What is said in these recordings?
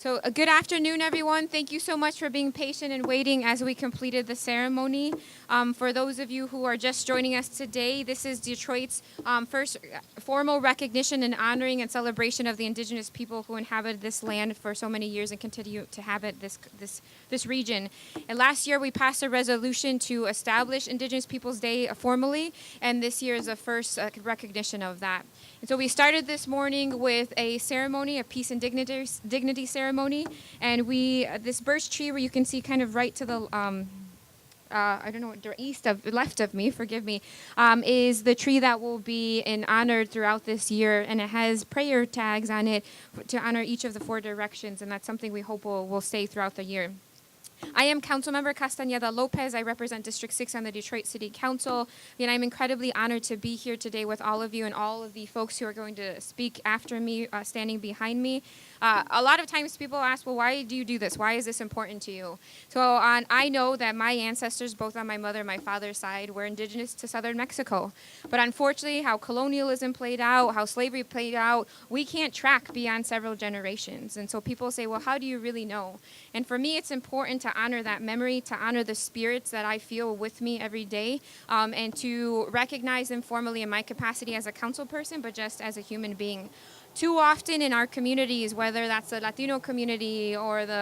So good afternoon, everyone. Thank you so much for being patient and waiting as we completed the ceremony. For those of you who are just joining us today, this is Detroit's first formal recognition and honoring and celebration of the Indigenous people who inhabited this land for so many years and continue to inhabit this region. And last year, we passed a resolution to establish Indigenous Peoples Day formally, and this year is the first recognition of that. And so we started this morning with a ceremony, a peace and dignity ceremony, and this birch tree where you can see kind of right to the I don't know, left of me, forgive me, is the tree that will be honored throughout this year, and it has prayer tags on it to honor each of the 4 directions, and that's something we hope will stay throughout the year. I am Councilmember Costa Lopez. I represent District 6 on the Detroit City Council, and I'm incredibly honored to be here today with all of you and all of the folks who are going to speak after me, standing behind me. A lot of times people ask, well, why do you do this? Why is this important to you? So I know that my ancestors, both on my mother and my father's side, were indigenous to southern Mexico. But unfortunately, how colonialism played out, how slavery played out, we can't track beyond several generations. And so people say, well, how do you really know? And for me, it's important to honor that memory, to honor the spirits that I feel with me every day, and to recognize them formally in my capacity as a council person, but just as a human being. Too often in our communities, whether that's the Latino community or the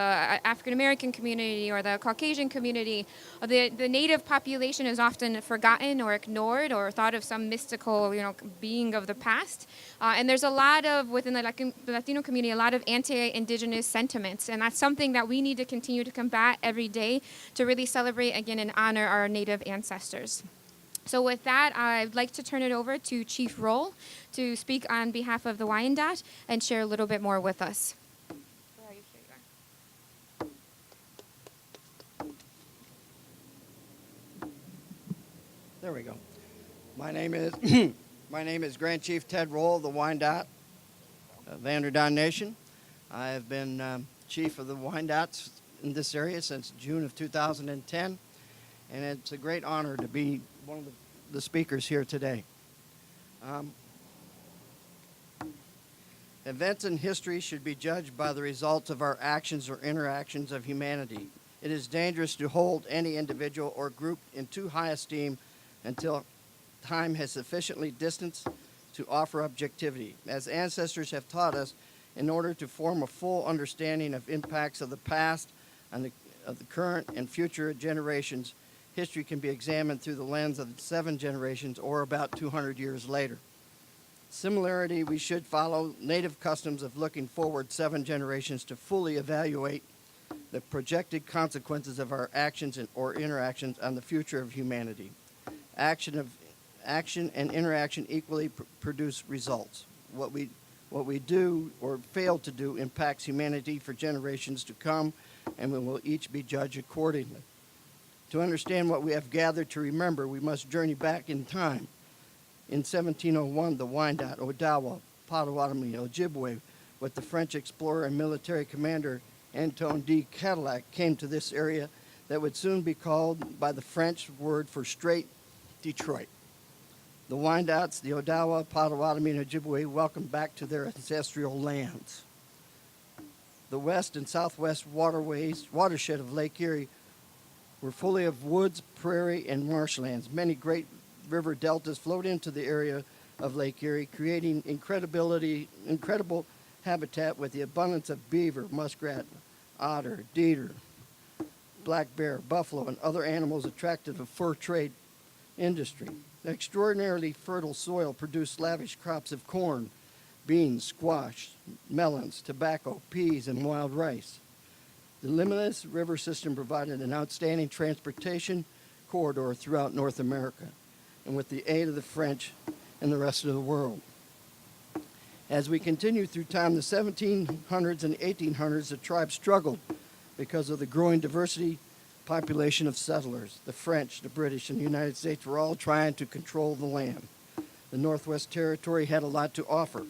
African American community or the Caucasian community, the native population is often forgotten or ignored or thought of some mystical, being of the past. And there's a lot of, within the Latino community, a lot of anti-indigenous sentiments. And that's something that we need to continue to combat every day to really celebrate again and honor our native ancestors. So with that, I'd like to turn it over to Chief Roll to speak on behalf of the Wyandotte and share a little bit more with us. Where are you? Here you are. There we go. My name is Grand Chief Ted Roll of the Wyandotte Vanderdon Nation. I have been chief of the Wyandottes in this area since June of 2010, and it's a great honor to be one of the speakers here today. Events in history should be judged by the results of our actions or interactions of humanity. It is dangerous to hold any individual or group in too high esteem until time has sufficiently distanced to offer objectivity. As ancestors have taught us, in order to form a full understanding of impacts of the past and of the current and future generations, history can be examined through the lens of 7 generations or about 200 years later. Similarly, we should follow native customs of looking forward 7 generations to fully evaluate the projected consequences of our actions or interactions on the future of humanity. Action and interaction equally produce results. What we do or fail to do impacts humanity for generations to come, and we will each be judged accordingly. To understand what we have gathered to remember, we must journey back in time. In 1701, the Wyandotte, Odawa, Potawatomi, Ojibwe, with the French explorer and military commander Antoine de Cadillac, came to this area that would soon be called by the French word for straight Detroit. The Wyandottes, the Odawa, Potawatomi, and Ojibwe welcomed back to their ancestral lands. The west and southwest watershed of Lake Erie were fully of woods, prairie, and marshlands. Many great river deltas flowed into the area of Lake Erie, creating incredible habitat with the abundance of beaver, muskrat, otter, deer, black bear, buffalo, and other animals attracted to the fur trade industry. The extraordinarily fertile soil produced lavish crops of corn, beans, squash, melons, tobacco, peas, and wild rice. The limitless river system provided an outstanding transportation corridor throughout North America, and with the aid of the French and the rest of the world. As we continue through time, the 1700s and 1800s, the tribe struggled because of the growing diversity population of settlers. The French, the British, and the United States were all trying to control the land. The Northwest Territory had a lot to offer.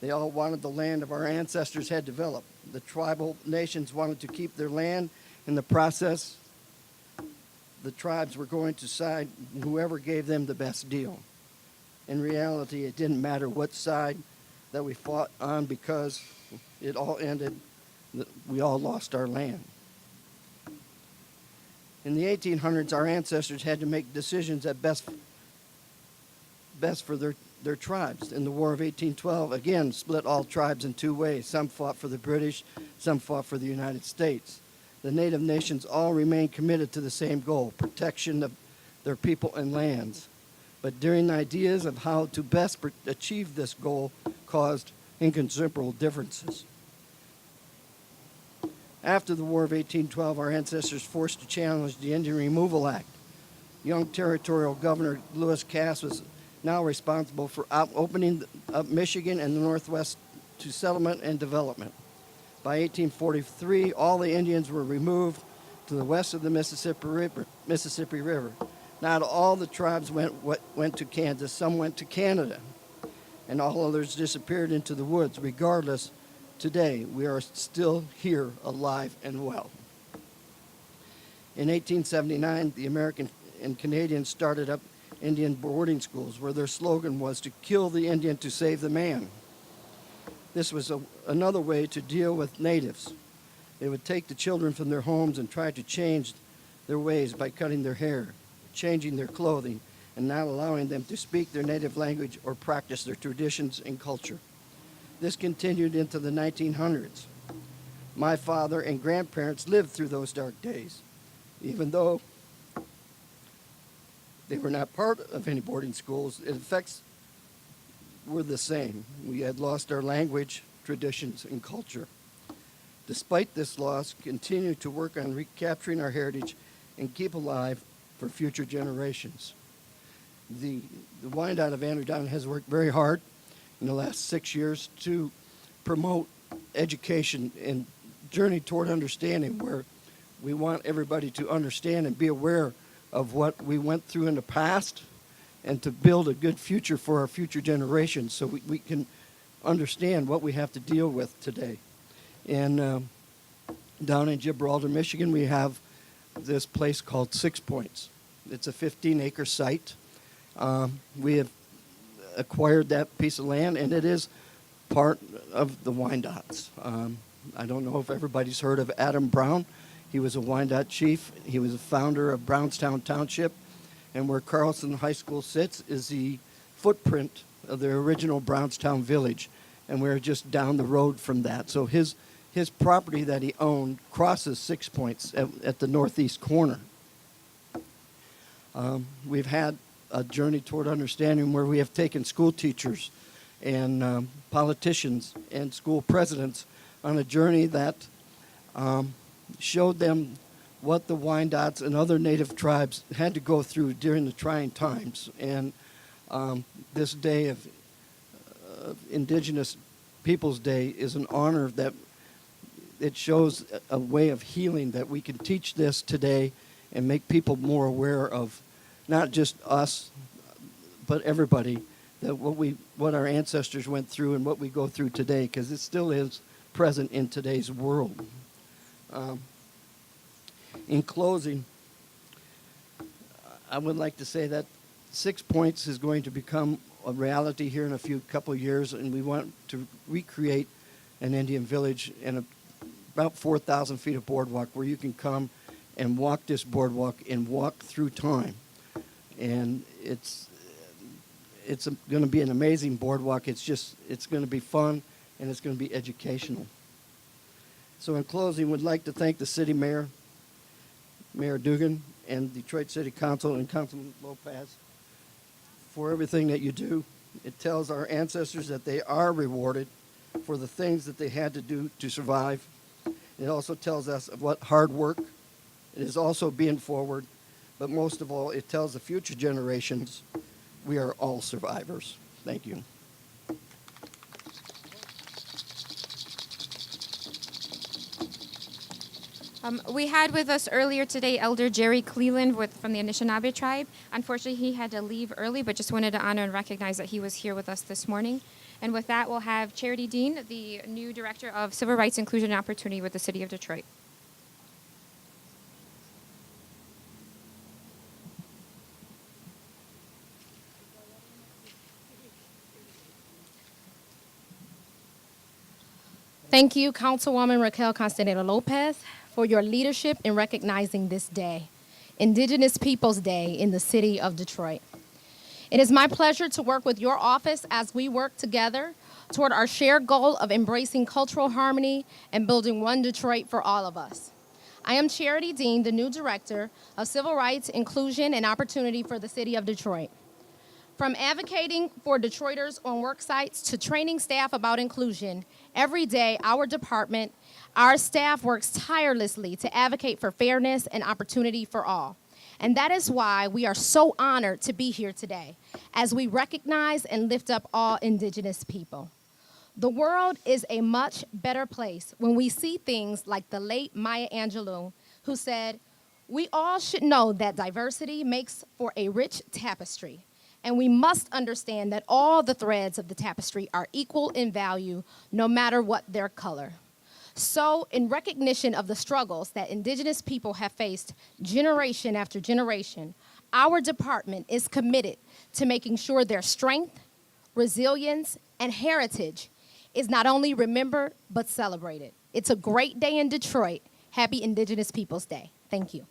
They all wanted the land of our ancestors had developed. The tribal nations wanted to keep their land. In the process, the tribes were going to side whoever gave them the best deal. In reality, it didn't matter what side that we fought on because it all ended we all lost our land. In the 1800s, our ancestors had to make decisions that best for their tribes. In the War of 1812, again, split all tribes in two ways. Some fought for the British, some fought for the United States. The native nations all remained committed to the same goal, protection of their people and lands. But daring ideas of how to best achieve this goal caused inconsiderable differences. After the War of 1812, our ancestors forced to challenge the Indian Removal Act. Young territorial governor Lewis Cass was now responsible for opening up Michigan and the Northwest to settlement and development. By 1843, all the Indians were removed to the west of the Mississippi River. Not all the tribes went to Kansas. Some went to Canada, and all others disappeared into the woods. Regardless, today we are still here, alive and well. In 1879, the American and Canadians started up Indian boarding schools, where their slogan was to kill the Indian to save the man. This was another way to deal with natives. They would take the children from their homes and try to change their ways by cutting their hair, changing their clothing, and not allowing them to speak their native language or practice their traditions and culture. This continued into the 1900s. My father and grandparents lived through those dark days. Even though they were not part of any boarding schools, the effects were the same. We had lost our language, traditions, and culture. Despite this loss, continue to work on recapturing our heritage and keep alive for future generations. The Wyandotte of Andrew Down has worked very hard in the last 6 years to promote education and journey toward understanding, where we want everybody to understand and be aware of what we went through in the past and to build a good future for our future generations, so we can understand what we have to deal with today. And down in Gibraltar, Michigan, we have this place called 6 Points. It's a 15-acre site. We have acquired that piece of land, and it is part of the Wyandottes. I don't know if everybody's heard of Adam Brown. He was a Wyandotte chief. He was a founder of Brownstown Township. And where Carlson High School sits is the footprint of the original Brownstown village. And we're just down the road from that. So his property that he owned crosses 6 Points at the northeast corner. We've had a journey toward understanding where we have taken school teachers and politicians and school presidents on a journey that showed them what the Wyandottes and other native tribes had to go through during the trying times. And this day of Indigenous Peoples Day is an honor that it shows a way of healing, that we can teach this today and make people more aware of not just us, but everybody, that what our ancestors went through and what we go through today, because it still is present in today's world. In closing, I would like to say that 6 Points is going to become a reality here in a couple of years, and we want to recreate an Indian village and about 4,000 feet of boardwalk where you can come and walk this boardwalk and walk through time. And it's going to be an amazing boardwalk. It's going to be fun, and it's going to be educational. So in closing, we'd like to thank the city mayor, Mayor Dugan, and Detroit City Council and Councilman Lopez for everything that you do. It tells our ancestors that they are rewarded for the things that they had to do to survive. It also tells us of what hard work it is also being forward, but most of all, it tells the future generations we are all survivors. Thank you. We had with us earlier today Elder Jerry Cleland from the Anishinaabe tribe. Unfortunately, he had to leave early, but just wanted to honor and recognize that he was here with us this morning. And with that, we'll have Charity Dean, the new Director of Civil Rights, Inclusion, and Opportunity with the City of Detroit. Thank you, Councilwoman Raquel Castaneda Lopez, for your leadership in recognizing this day, Indigenous Peoples Day in the city of Detroit. It is my pleasure to work with your office as we work together toward our shared goal of embracing cultural harmony and building one Detroit for all of us. I am Charity Dean, the new Director of Civil Rights, Inclusion, and Opportunity for the City of Detroit. From advocating for Detroiters on work sites to training staff about inclusion, every day our department, our staff works tirelessly to advocate for fairness and opportunity for all. And that is why we are so honored to be here today as we recognize and lift up all Indigenous people. The world is a much better place when we see things like the late Maya Angelou, who said, "We all should know that diversity makes for a rich tapestry. And we must understand that all the threads of the tapestry are equal in value, no matter what their color." So, in recognition of the struggles that Indigenous people have faced generation after generation, our department is committed to making sure their strength, resilience, and heritage is not only remembered, but celebrated. It's a great day in Detroit. Happy Indigenous Peoples Day. Thank you.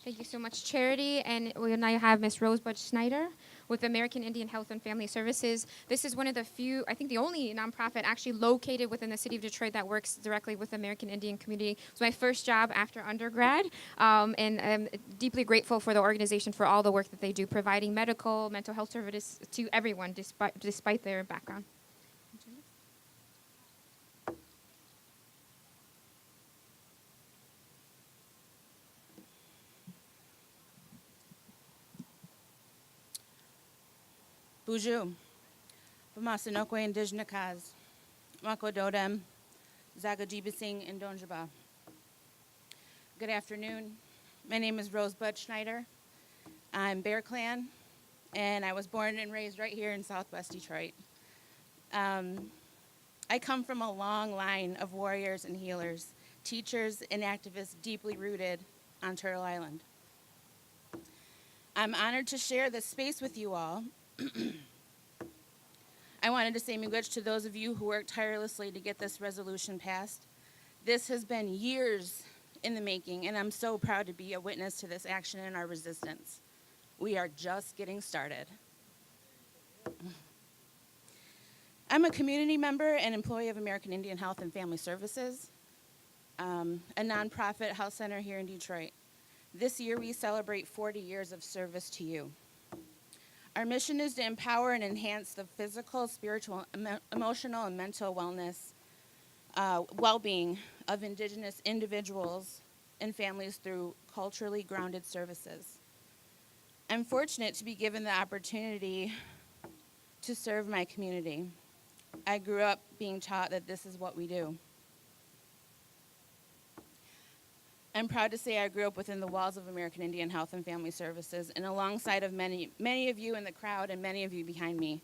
Thank you so much, Charity. And we now have Ms. Rosebud Schneider with American Indian Health and Family Services. This is one of the few, I think the only nonprofit actually located within the city of Detroit that works directly with the American Indian community. It was my first job after undergrad, and I'm deeply grateful for the organization for all the work that they do, providing medical, mental health services to everyone despite their background. Buju, Bamasanokwe Indigenous Kaz, Mako Dodem, Zagadibasing and Donjaba. Good afternoon. My name is Rosebud Schneider. I'm Bear Clan, and I was born and raised right here in Southwest Detroit. I come from a long line of warriors and healers, teachers and activists deeply rooted on Turtle Island. I'm honored to share this space with you all. I wanted to say miigwech to those of you who worked tirelessly to get this resolution passed. This has been years in the making, and I'm so proud to be a witness to this action and our resistance. We are just getting started. I'm a community member and employee of American Indian Health and Family Services, a nonprofit health center here in Detroit. This year, we celebrate 40 years of service to you. Our mission is to empower and enhance the physical, spiritual, emotional, and mental wellness, well-being of Indigenous individuals and families through culturally grounded services. I'm fortunate to be given the opportunity to serve my community. I grew up being taught that this is what we do. I'm proud to say I grew up within the walls of American Indian Health and Family Services and alongside of many of you in the crowd and many of you behind me.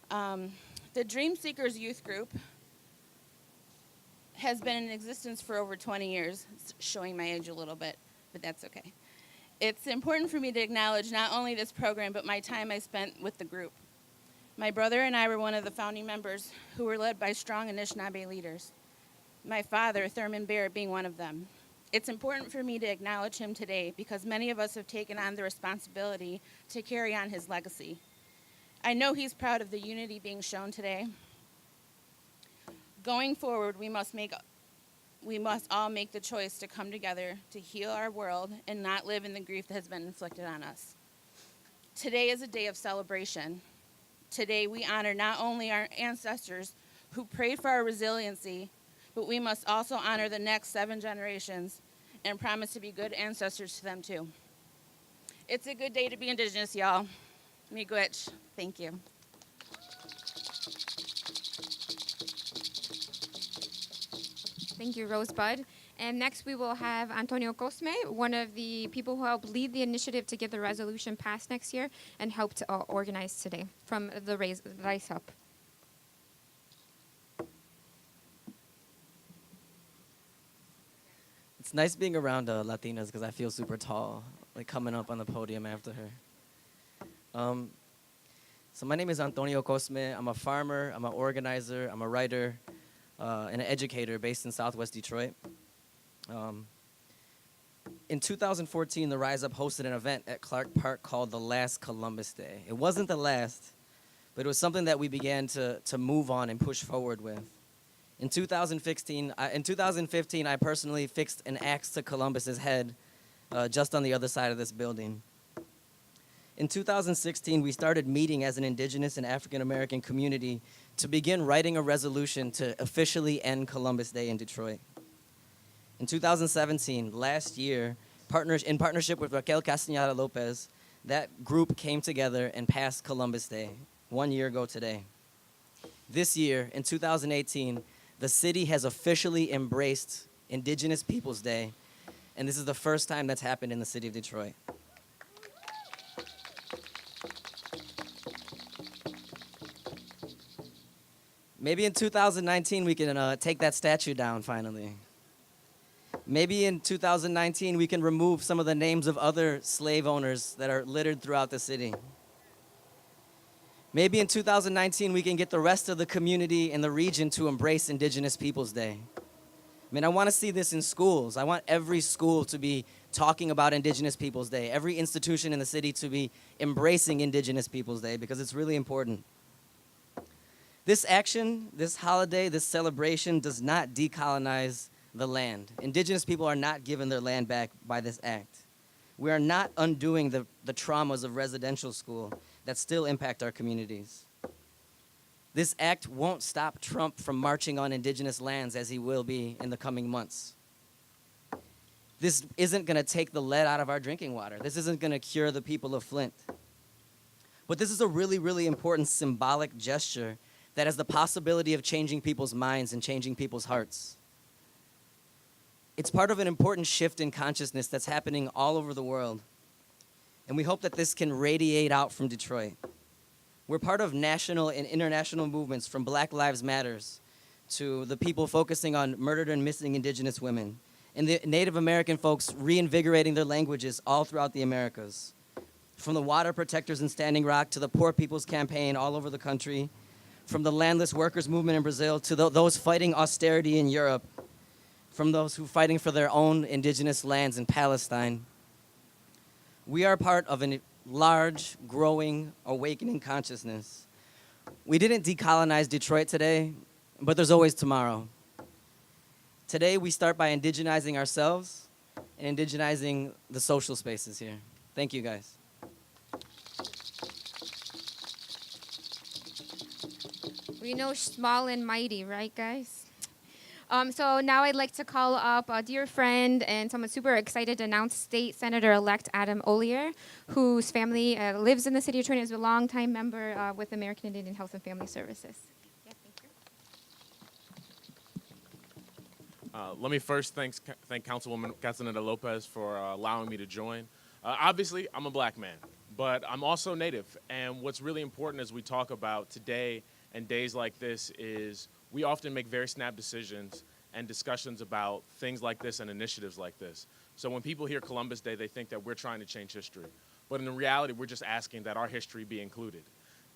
The Dream Seekers Youth Group has been in existence for over 20 years. It's showing my age a little bit, but that's okay. It's important for me to acknowledge not only this program, but my time I spent with the group. My brother and I were one of the founding members who were led by strong Anishinaabe leaders. My father, Thurman Bear, being one of them. It's important for me to acknowledge him today because many of us have taken on the responsibility to carry on his legacy. I know he's proud of the unity being shown today. Going forward, we must all make the choice to come together to heal our world and not live in the grief that has been inflicted on us. Today is a day of celebration. Today we honor not only our ancestors who prayed for our resiliency, but we must also honor the next 7 generations and promise to be good ancestors to them too. It's a good day to be Indigenous, y'all. Miigwech. Thank you. Thank you, Rosebud. And next we will have Antonio Cosme, one of the people who helped lead the initiative to get the resolution passed next year and helped organize today from the Rise Up. It's nice being around Latinas because I feel super tall, like coming up on the podium after her. Um, so my name is Antonio Cosme. I'm a farmer, I'm an organizer, I'm a writer, and an educator based in Southwest Detroit. In 2014, the Rise Up hosted an event at Clark Park called the Last Columbus Day. It wasn't the last, but it was something that we began to move on and push forward with. In 2015, I personally fixed an axe to Columbus's head just on the other side of this building. In 2016, we started meeting as an Indigenous and African American community to begin writing a resolution to officially end Columbus Day in Detroit. In 2017, last year, in partnership with Raquel Castañeda Lopez, that group came together and passed Columbus Day 1 year ago today. This year, in 2018, the city has officially embraced Indigenous Peoples Day, and this is the first time that's happened in the city of Detroit. Maybe in 2019 we can take that statue down finally. Maybe in 2019 we can remove some of the names of other slave owners that are littered throughout the city. Maybe in 2019 we can get the rest of the community in the region to embrace Indigenous Peoples Day. I mean, I want to see this in schools. I want every school to be talking about Indigenous Peoples Day, every institution in the city to be embracing Indigenous Peoples Day because it's really important. This action, this holiday, this celebration does not decolonize the land. Indigenous people are not given their land back by this act. We are not undoing the traumas of residential school that still impact our communities. This act won't stop Trump from marching on Indigenous lands as he will be in the coming months. This isn't going to take the lead out of our drinking water. This isn't going to cure the people of Flint. But this is a really, really important symbolic gesture that has the possibility of changing people's minds and changing people's hearts. It's part of an important shift in consciousness that's happening all over the world. And we hope that this can radiate out from Detroit. We're part of national and international movements from Black Lives Matters to the people focusing on murdered and missing Indigenous women, and the Native American folks reinvigorating their languages all throughout the Americas. From the water protectors in Standing Rock to the Poor People's Campaign all over the country, from the landless workers movement in Brazil to those fighting austerity in Europe, from those who are fighting for their own Indigenous lands in Palestine. We are part of a large, growing, awakening consciousness. We didn't decolonize Detroit today, but there's always tomorrow. Today, we start by indigenizing ourselves and indigenizing the social spaces here. Thank you, guys. We know small and mighty, right, guys? So now I'd like to call up a dear friend and someone super excited to announce State Senator-elect Adam Ollier, whose family lives in the city of Detroit and is a longtime member with American Indian Health and Family Services. Yeah, thank you. Let me first thank Councilwoman Castaneda Lopez for allowing me to join. Obviously, I'm a black man, but I'm also Native. And what's really important as we talk about today and days like this is we often make very snap decisions and discussions about things like this and initiatives like this. So when people hear Columbus Day, they think that we're trying to change history. But in reality, we're just asking that our history be included.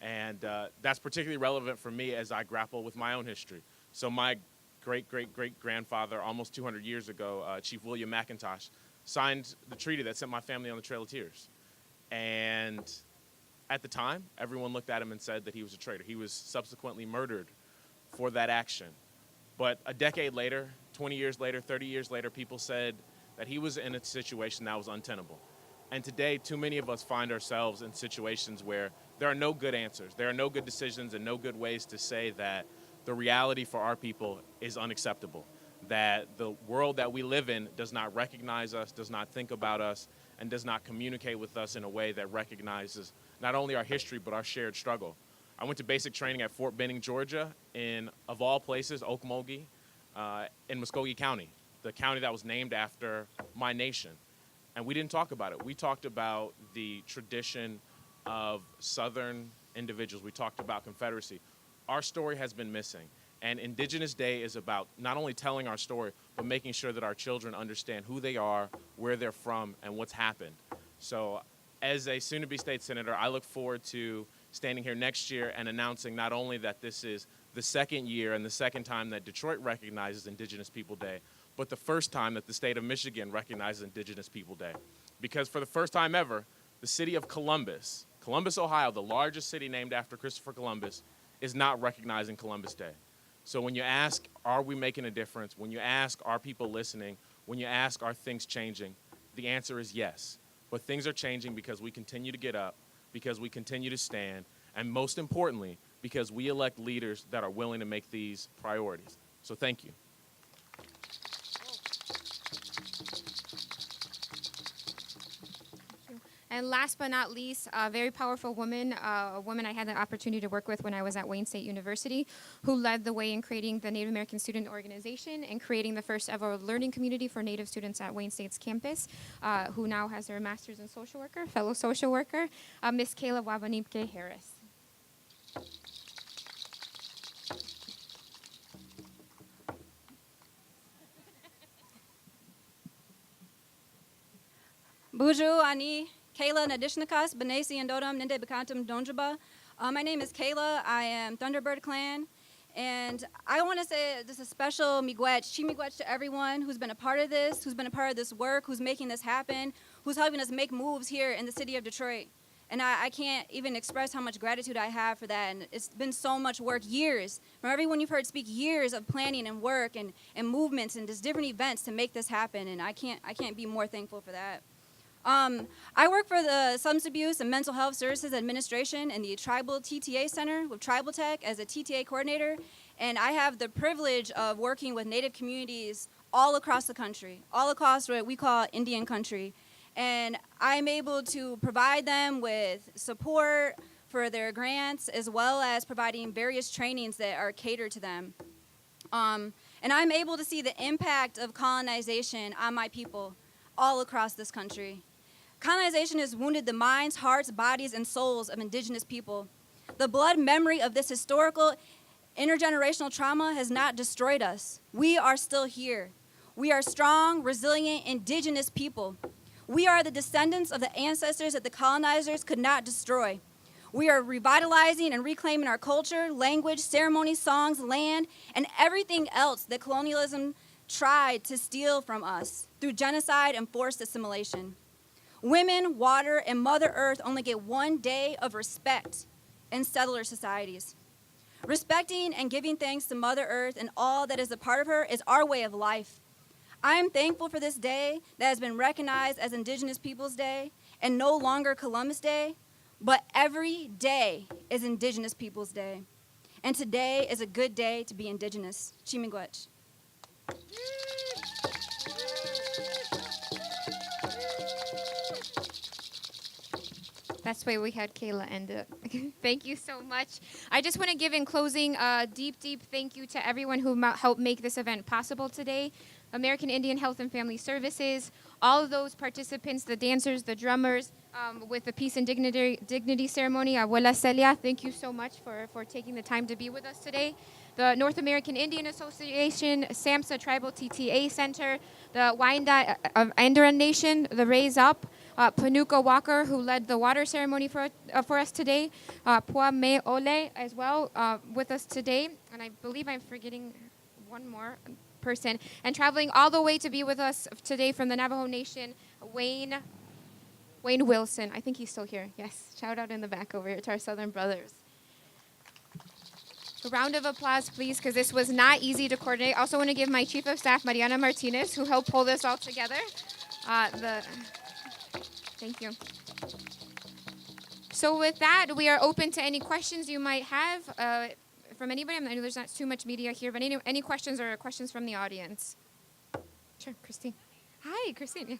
And that's particularly relevant for me as I grapple with my own history. So my great-great-great-grandfather, almost 200 years ago, Chief William McIntosh, signed the treaty that sent my family on the Trail of Tears. And at the time, everyone looked at him and said that he was a traitor. He was subsequently murdered for that action. But a decade later, 20 years later, 30 years later, people said that he was in a situation that was untenable. And today, too many of us find ourselves in situations where there are no good answers. There are no good decisions and no good ways to say that the reality for our people is unacceptable, that the world that we live in does not recognize us, does not think about us, and does not communicate with us in a way that recognizes not only our history, but our shared struggle. I went to basic training at Fort Benning, Georgia, in, of all places, Okmulgee, in Muskogee County, the county that was named after my nation. And we didn't talk about it. We talked about the tradition of Southern individuals. We talked about Confederacy. Our story has been missing. And Indigenous Day is about not only telling our story, but making sure that our children understand who they are, where they're from, and what's happened. So as a soon-to-be state senator, I look forward to standing here next year and announcing not only that this is the second year and the second time that Detroit recognizes Indigenous People Day, but the first time that the state of Michigan recognizes Indigenous People Day. Because for the first time ever, the city of Columbus, Ohio, the largest city named after Christopher Columbus, is not recognizing Columbus Day. So when you ask, are we making a difference? When you ask, are people listening? When you ask, are things changing? The answer is yes. But things are changing because we continue to get up, because we continue to stand, and most importantly, because we elect leaders that are willing to make these priorities. So thank you. And last but not least, a very powerful woman, a woman I had the opportunity to work with when I was at Wayne State University, who led the way in creating the Native American Student Organization and creating the first ever learning community for Native students at Wayne State's campus, who now has her master's in social worker, fellow social worker, Miss Kayla Wabanipke Harris. Buju ani Kayla Nadishnakas Benesi and Dodam Ninde Bekantum Donjaba. My name is Kayla. I am Thunderbird Clan. And I want to say just a special miigwech, chi miigwech to everyone who's been a part of this, who's been a part of this work, who's making this happen, who's helping us make moves here in the city of Detroit. And I can't even express how much gratitude I have for that. And it's been so much work, years. From everyone you've heard speak, years of planning and work and movements and just different events to make this happen. And I can't be more thankful for that. I work for the Substance Abuse and Mental Health Services Administration in the Tribal TTA Center with Tribal Tech as a TTA coordinator, and I have the privilege of working with Native communities all across the country, all across what we call Indian country, and I'm able to provide them with support for their grants as well as providing various trainings that are catered to them. And I'm able to see the impact of colonization on my people all across this country. Colonization has wounded the minds, hearts, bodies, and souls of Indigenous people. The blood memory of this historical intergenerational trauma has not destroyed us. We are still here. We are strong, resilient, Indigenous people. We are the descendants of the ancestors that the colonizers could not destroy. We are revitalizing and reclaiming our culture, language, ceremonies, songs, land, and everything else that colonialism tried to steal from us through genocide and forced assimilation. Women, water, and Mother Earth only get 1 day of respect in settler societies. Respecting and giving thanks to Mother Earth and all that is a part of her is our way of life. I am thankful for this day that has been recognized as Indigenous Peoples Day and no longer Columbus Day, but every day is Indigenous Peoples Day. And today is a good day to be Indigenous. Chimigwech. That's why we had Kayla end it. Thank you so much. I just want to give in closing a deep thank you to everyone who helped make this event possible today. American Indian Health and Family Services, all of those participants, the dancers, the drummers, with the Peace and Dignity Ceremony. Abuela Celia, thank you so much for taking the time to be with us today. The North American Indian Association, SAMHSA Tribal TTA Center, the Wainda Andaran Nation, the Raise Up, Panuka Walker, who led the water ceremony for us today, Pua Me Ole as well with us today, and I believe I'm forgetting one more person, and traveling all the way to be with us today from the Navajo Nation, Wayne Wilson. I think he's still here. Yes, shout out in the back over here to our Southern brothers. A round of applause, please, because this was not easy to coordinate. Also want to give my Chief of Staff, Mariana Martinez, who helped pull this all together. Thank you. So with that, we are open to any questions you might have from anybody. I know there's not too much media here, but any questions or questions from the audience? Sure, Christine. Hi, Christine. Yeah.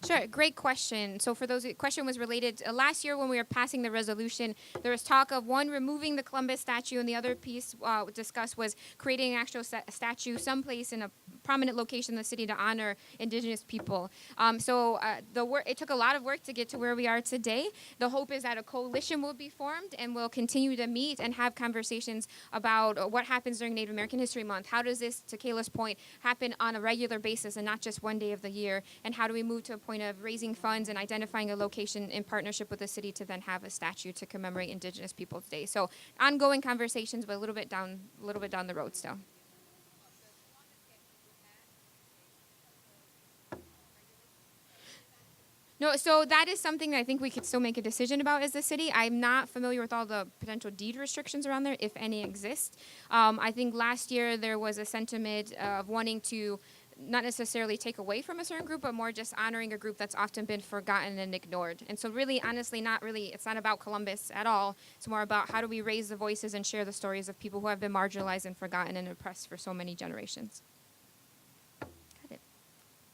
Sure, great question. So for those, the question was related last year when we were passing the resolution, there was talk of one removing the Columbus statue, and the other piece discussed was creating an actual statue someplace in a prominent location in the city to honor Indigenous people. It took a lot of work to get to where we are today. The hope is that a coalition will be formed, and we'll continue to meet and have conversations about what happens during Native American History Month. How does this, to Kayla's point, happen on a regular basis and not just one day of the year? And how do we move to a point of raising funds and identifying a location in partnership with the city to then have a statue to commemorate Indigenous Peoples Day? So ongoing conversations, but a little bit down the road still. No, so that is something that I think we could still make a decision about as the city. I'm not familiar with all the potential deed restrictions around there, if any exist. I think last year there was a sentiment of wanting to not necessarily take away from a certain group, but more just honoring a group that's often been forgotten and ignored. And so really, honestly, it's not about Columbus at all. It's more about how do we raise the voices and share the stories of people who have been marginalized and forgotten and oppressed for so many generations. Got it.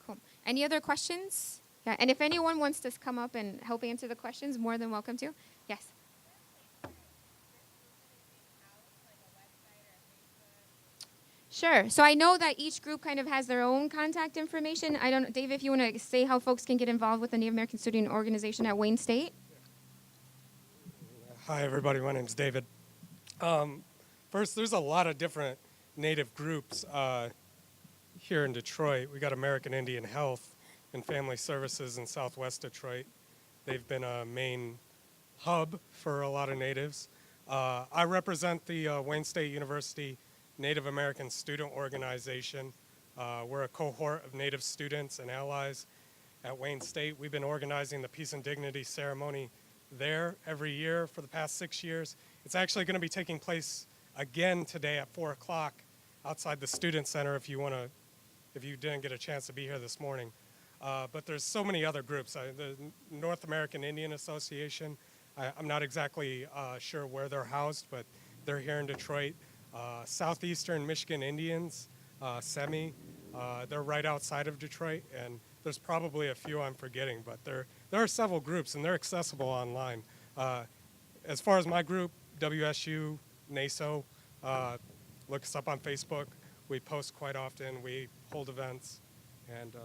Cool. Any other questions? Yeah, and if anyone wants to come up and help answer the questions, more than welcome to. Yes. Sure. So I know that each group kind of has their own contact information. I don't know, Dave, if you want to say how folks can get involved with the Native American Student Organization at Wayne State. Hi, everybody. My name's David. First, there's a lot of different Native groups here in Detroit. We got American Indian Health and Family Services in Southwest Detroit. They've been a main hub for a lot of Natives. I represent the Wayne State University Native American Student Organization. We're a cohort of Native students and allies at Wayne State. We've been organizing the Peace and Dignity ceremony there every year for the past 6 years. It's actually going to be taking place again today at 4 o'clock outside the Student Center if you didn't get a chance to be here this morning. But there's so many other groups. The North American Indian Association, I'm not exactly sure where they're housed, but they're here in Detroit. Southeastern Michigan Indians, SEMI, they're right outside of Detroit, and there's probably a few I'm forgetting, but there are several groups, and they're accessible online. As far as my group, WSU, NASO, look us up on Facebook. We post quite often. We hold events, and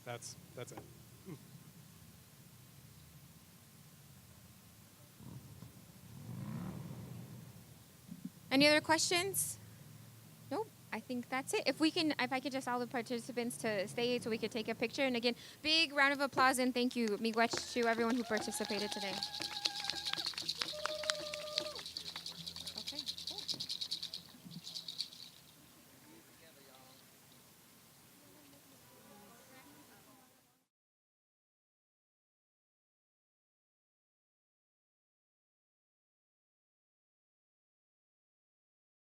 that's it. Any other questions? Nope. I think that's it. If I could just all the participants to stay so we could take a picture. And again, big round of applause and thank you, miigwech, to everyone who participated today.